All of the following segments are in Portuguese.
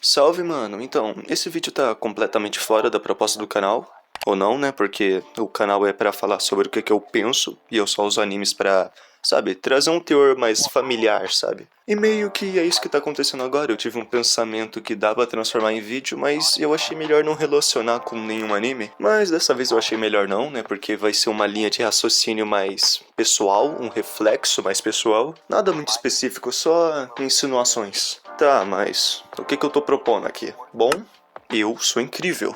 Salve, mano. Então, esse vídeo tá completamente fora da proposta do canal. Ou não, né? Porque o canal é pra falar sobre o que eu penso e eu só uso animes pra, sabe, trazer um teor mais familiar, sabe? E meio que é isso que tá acontecendo agora. Eu tive um pensamento que dá pra transformar em vídeo, mas eu achei melhor não relacionar com nenhum anime. Mas dessa vez eu achei melhor não, né? Porque vai ser uma linha de raciocínio mais pessoal, um reflexo mais pessoal. Nada muito específico, só insinuações. Tá, mas o que eu tô propondo aqui? Bom, eu sou incrível.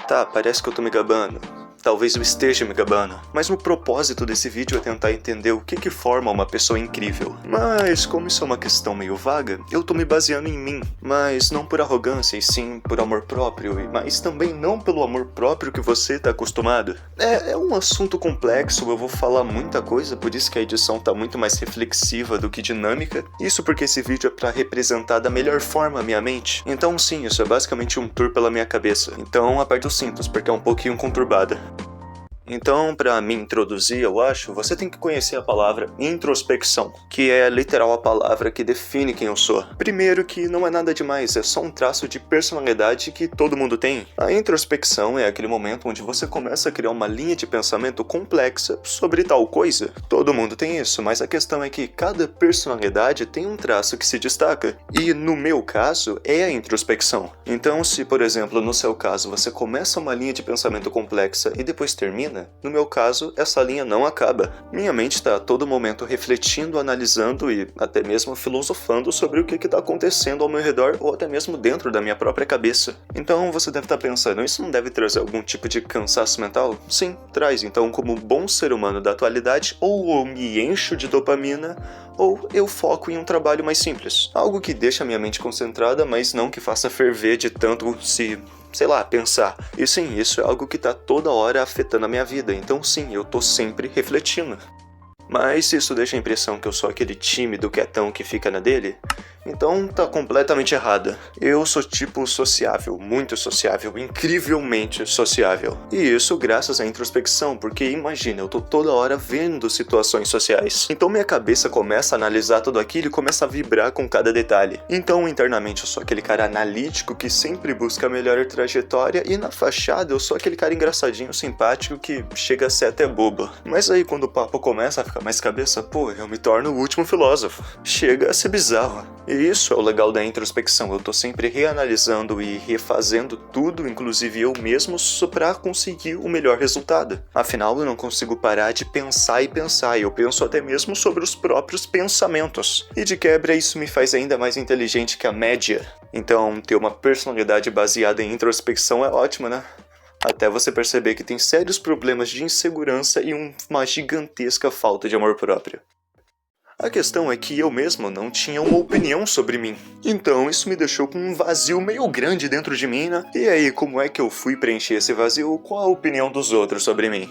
Tá, parece que eu tô me gabando. Talvez eu esteja me gabando, mas o propósito desse vídeo é tentar entender o que forma uma pessoa incrível. Mas como isso é uma questão meio vaga, eu tô me baseando em mim, mas não por arrogância e sim por amor próprio, mas também não pelo amor próprio que você tá acostumado. É um assunto complexo, eu vou falar muita coisa, por isso que a edição tá muito mais reflexiva do que dinâmica. Isso porque esse vídeo é pra representar da melhor forma a minha mente. Então sim, isso é basicamente um tour pela minha cabeça. Então aperte os cintos, porque é um pouquinho conturbada. Então, para me introduzir, eu acho, você tem que conhecer a palavra introspecção, que é literal a palavra que define quem eu sou. Primeiro que não é nada demais, é só um traço de personalidade que todo mundo tem. A introspecção é aquele momento onde você começa a criar uma linha de pensamento complexa sobre tal coisa. Todo mundo tem isso, mas a questão é que cada personalidade tem um traço que se destaca. E no meu caso, é a introspecção. Então, se por exemplo, no seu caso, você começa uma linha de pensamento complexa e depois termina, no meu caso, essa linha não acaba. Minha mente está a todo momento refletindo, analisando e até mesmo filosofando sobre o que está acontecendo ao meu redor ou até mesmo dentro da minha própria cabeça. Então você deve estar pensando, isso não deve trazer algum tipo de cansaço mental? Sim, traz. Então, como bom ser humano da atualidade, ou eu me encho de dopamina, ou eu foco em um trabalho mais simples. Algo que deixa a minha mente concentrada, mas não que faça ferver de tanto sei lá, pensar. E sim, isso é algo que tá toda hora afetando a minha vida, então sim, eu tô sempre refletindo. Mas se isso deixa a impressão que eu sou aquele tímido quietão que fica na dele, então tá completamente errada. Eu sou tipo sociável, muito sociável, incrivelmente sociável. E isso graças à introspecção, porque imagina, eu tô toda hora vendo situações sociais. Então minha cabeça começa a analisar tudo aquilo e começa a vibrar com cada detalhe. Então internamente eu sou aquele cara analítico que sempre busca a melhor trajetória e na fachada eu sou aquele cara engraçadinho, simpático que chega a ser até bobo. Mas aí quando o papo começa a ficar mais cabeça, pô, eu me torno o último filósofo. Chega a ser bizarro. E isso é o legal da introspecção, eu tô sempre reanalisando e refazendo tudo, inclusive eu mesmo, só pra conseguir o melhor resultado. Afinal, eu não consigo parar de pensar e pensar, eu penso até mesmo sobre os próprios pensamentos. E de quebra, isso me faz ainda mais inteligente que a média. Então, ter uma personalidade baseada em introspecção é ótimo, né? Até você perceber que tem sérios problemas de insegurança e uma gigantesca falta de amor próprio. A questão é que eu mesmo não tinha uma opinião sobre mim. Então isso me deixou com um vazio meio grande dentro de mim, né? E aí, como é que eu fui preencher esse vazio? Qual a opinião dos outros sobre mim?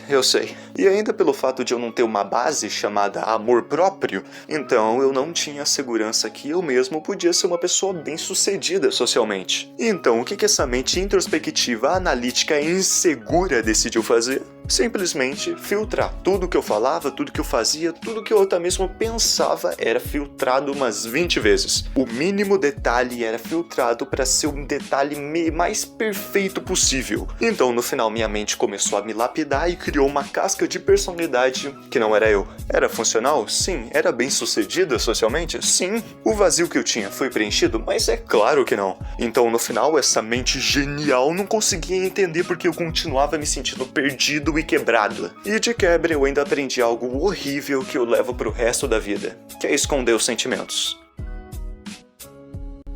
Eu sei. E ainda pelo fato de eu não ter uma base chamada amor próprio, então eu não tinha a segurança que eu mesmo podia ser uma pessoa bem-sucedida socialmente. Então o que essa mente introspectiva, analítica e insegura decidiu fazer? Simplesmente filtrar. Tudo que eu falava, tudo que eu fazia, tudo que eu até mesmo pensava era filtrado umas 20 vezes. O mínimo detalhe era filtrado para ser um detalhe mais perfeito possível. Então no final minha mente começou a me lapidar e criou uma casca de personalidade que não era eu. Era funcional? Sim. Era bem sucedida socialmente? Sim. O vazio que eu tinha foi preenchido? Mas é claro que não. Então no final essa mente genial não conseguia entender porque eu continuava me sentindo perdido e quebrado. E de quebra eu ainda aprendi algo horrível que eu levo pro resto da vida, que é esconder os sentimentos.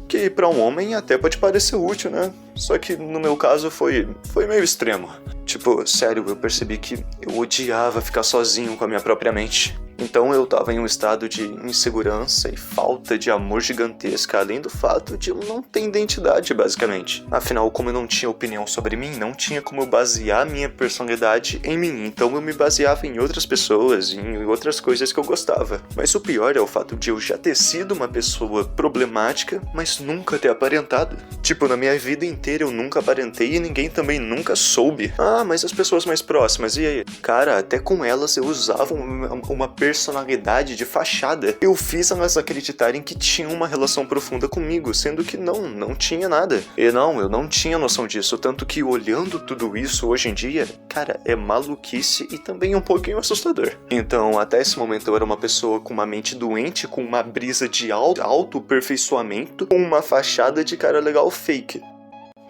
Que pra um homem até pode parecer útil, né? Só que no meu caso foi meio extremo. Tipo, sério, eu percebi que eu odiava ficar sozinho com a minha própria mente. Então eu tava em um estado de insegurança e falta de amor gigantesca, além do fato de eu não ter identidade, basicamente. Afinal, como eu não tinha opinião sobre mim, não tinha como eu basear minha personalidade em mim, então eu me baseava em outras pessoas, em outras coisas que eu gostava. Mas o pior é o fato de eu já ter sido uma pessoa problemática, mas nunca ter aparentado. Tipo, na minha vida inteira eu nunca aparentei e ninguém também nunca soube. Ah, mas as pessoas mais próximas, e aí? Cara, até com elas eu usava uma personalidade de fachada. Eu fiz elas acreditarem que tinha uma relação profunda comigo, sendo que não tinha nada. E não, eu não tinha noção disso, tanto que olhando tudo isso hoje em dia, cara, é maluquice e também um pouquinho assustador. Então, até esse momento eu era uma pessoa com uma mente doente, com uma brisa de autoaperfeiçoamento, com uma fachada de cara legal fake.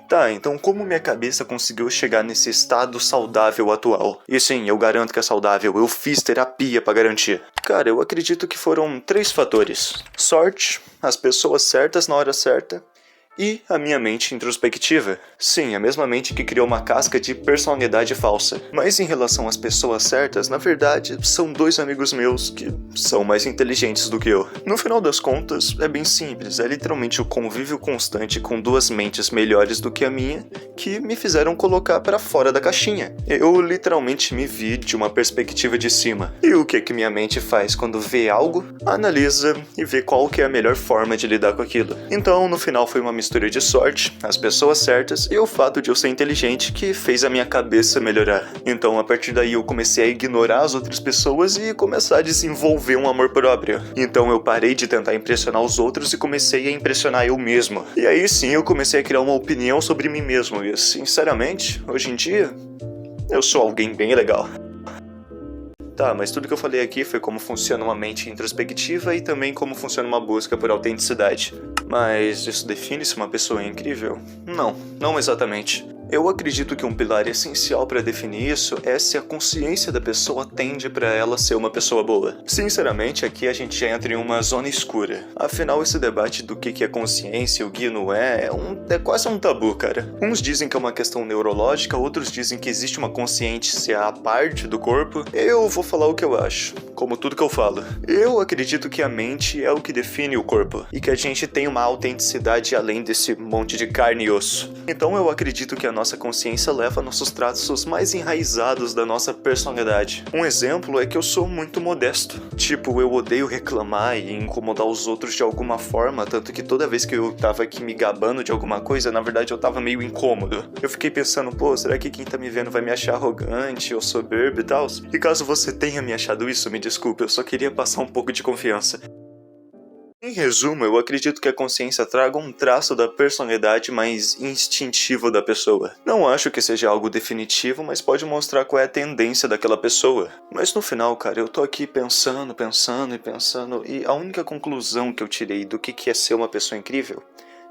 Tá, então como minha cabeça conseguiu chegar nesse estado saudável atual? E sim, eu garanto que é saudável, eu fiz terapia pra garantir. Cara, eu acredito que foram 3 fatores: sorte, as pessoas certas na hora certa e a minha mente introspectiva. Sim, a mesma mente que criou uma casca de personalidade falsa. Mas em relação às pessoas certas, na verdade, são 2 amigos meus que são mais inteligentes do que eu. No final das contas, é bem simples, é literalmente o convívio constante com 2 mentes melhores do que a minha que me fizeram colocar pra fora da caixinha. Eu literalmente me vi de uma perspectiva de cima. E o que minha mente faz quando vê algo? Analisa e vê qual que é a melhor forma de lidar com aquilo. Então, no final foi uma mistura de sorte, as pessoas certas e o fato de eu ser inteligente que fez a minha cabeça melhorar. Então, a partir daí eu comecei a ignorar as outras pessoas e começar a desenvolver um amor próprio. Então eu parei de tentar impressionar os outros e comecei a impressionar eu mesmo. E aí sim eu comecei a criar uma opinião sobre mim mesmo e, sinceramente, hoje em dia, eu sou alguém bem legal. Tá, mas tudo que eu falei aqui foi como funciona uma mente introspectiva e também como funciona uma busca por autenticidade. Mas isso define se uma pessoa é incrível? Não exatamente. Eu acredito que um pilar essencial para definir isso é se a consciência da pessoa tende para ela ser uma pessoa boa. Sinceramente, aqui a gente já entra em uma zona escura. Afinal, esse debate do que é consciência e o que não é quase um tabu, cara. Uns dizem que é uma questão neurológica, outros dizem que existe uma consciência à parte do corpo. Eu vou falar o que eu acho, como tudo que eu falo. Eu acredito que a mente é o que define o corpo e que a gente tem uma autenticidade além desse monte de carne e osso. Então eu acredito que a nossa consciência leva nossos traços mais enraizados da nossa personalidade. Um exemplo é que eu sou muito modesto. Tipo, eu odeio reclamar e incomodar os outros de alguma forma, tanto que toda vez que eu tava aqui me gabando de alguma coisa, na verdade eu tava meio incômodo. Eu fiquei pensando, pô, será que quem tá me vendo vai me achar arrogante ou soberbo e tal? E caso você tenha me achado isso, me desculpe, eu só queria passar um pouco de confiança. Em resumo, eu acredito que a consciência traga um traço da personalidade mais instintivo da pessoa. Não acho que seja algo definitivo, mas pode mostrar qual é a tendência daquela pessoa. Mas no final, cara, eu tô aqui pensando, e a única conclusão que eu tirei do que é ser uma pessoa incrível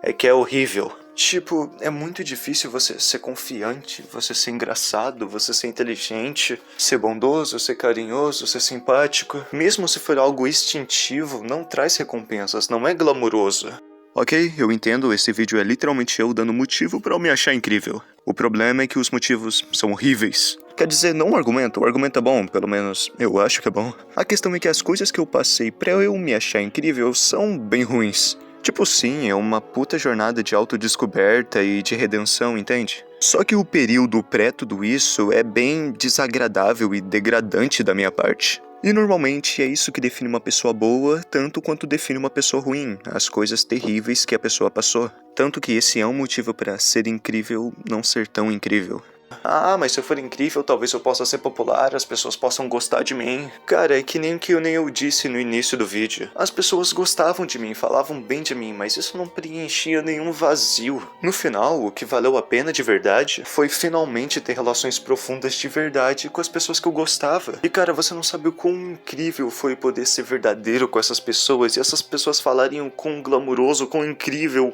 é que é horrível. Tipo, é muito difícil você ser confiante, você ser engraçado, você ser inteligente, ser bondoso, ser carinhoso, ser simpático. Mesmo se for algo instintivo, não traz recompensas, não é glamuroso. Ok, eu entendo, esse vídeo é literalmente eu dando motivo pra eu me achar incrível. O problema é que os motivos são horríveis. Quer dizer, não o argumento é bom, pelo menos eu acho que é bom. A questão é que as coisas que eu passei pra eu me achar incrível são bem ruins. Tipo, sim, é uma puta jornada de autodescoberta e de redenção, entende? Só que o período pré-tudo isso é bem desagradável e degradante da minha parte. E normalmente é isso que define uma pessoa boa, tanto quanto define uma pessoa ruim, as coisas terríveis que a pessoa passou. Tanto que esse é um motivo para ser incrível não ser tão incrível. Ah, mas se eu for incrível, talvez eu possa ser popular, as pessoas possam gostar de mim. Cara, é que nem eu disse no início do vídeo. As pessoas gostavam de mim, falavam bem de mim, mas isso não preenchia nenhum vazio. No final, o que valeu a pena de verdade foi finalmente ter relações profundas de verdade com as pessoas que eu gostava. E cara, você não sabe o quão incrível foi poder ser verdadeiro com essas pessoas, e essas pessoas falarem o quão glamuroso, quão incrível,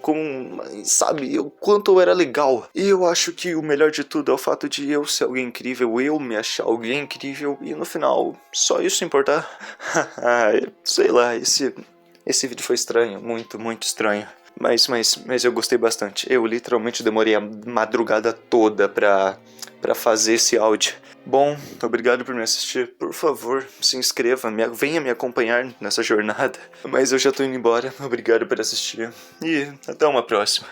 sabe, o quanto eu era legal. E eu acho que o melhor de tudo é o fato de eu ser alguém incrível, eu me achar alguém incrível e no final, só isso importar. Sei lá, esse vídeo foi estranho, muito estranho. Mas eu gostei bastante. Eu literalmente demorei a madrugada toda pra fazer esse áudio. Bom, obrigado por me assistir. Por favor, se inscreva, venha me acompanhar nessa jornada. Mas eu já tô indo embora. Obrigado por assistir. E até uma próxima.